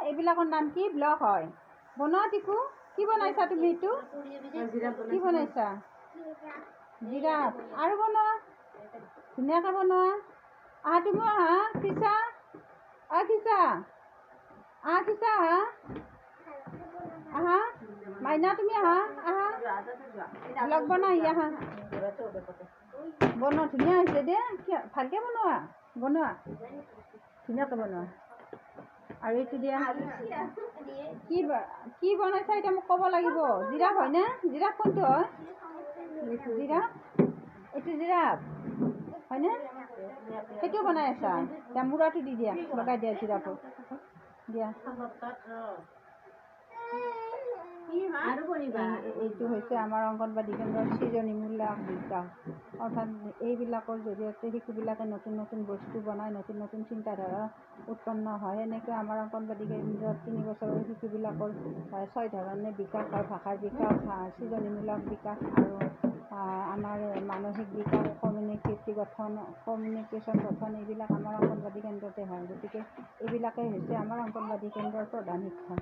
এইবিলাকৰ নাম কি ব্লক হয়। বনোৱা টিকু, কি বনাইছা তুমি? এইটো কি বনাইছা? জিৰাফ। আৰু বনোৱা, ধুনীয়াকৈ বনোৱা। আহা তুমি, আহা খিচা, খিচা, খিচা, আহা মাইনা, তুমি আহা, ব্লক বনাই আহা। বনোৱা, ধুনীয়া হৈছে দে, ভালকৈ বনোৱা, ধুনীয়াকৈ বনোৱা। আৰু এইটো দিয়া, কি বনাইছা এতিয়া মোক ক'ব লাগিব। জিৰাফ হয়নে? জিৰাফ কোনটো হয়? জিৰাফ, এইটো জিৰাফ হয়নে? সেইটো বনাই আছা? এতিয়া মূৰাটো দি দিয়া, লগাই দিয়া জিৰাফত দিয়া। এইটো হৈছে আমাৰ অংগনবাদী কেন্দ্ৰৰ সৃজনীমূলক বিকাশ, অৰ্থাৎ এইবিলাকৰ জৰিয়তে শিশুবিলাকে নতুন নতুন বস্তু বনাই, নতুন নতুন চিন্তাধাৰা উৎপন্ন হয়। এনেকৈ আমাৰ অংগনবাদী কেন্দ্ৰত 3 বছৰৰ শিশুবিলাকৰ 6 ধৰণে বিকাশ হয়: ভাষাৰ বিকাশ, সৃজনীমূলক বিকাশ আৰু আমাৰ মানসিক বিকাশ, কমিউনিকেশ্যন গঠন, এইবিলাক আমাৰ অংগনবাদী কেন্দ্ৰতে হয়। গতিকে এইবিলাকেই হৈছে আমাৰ অংগনবাদী কেন্দ্ৰৰ প্ৰধান শিক্ষা।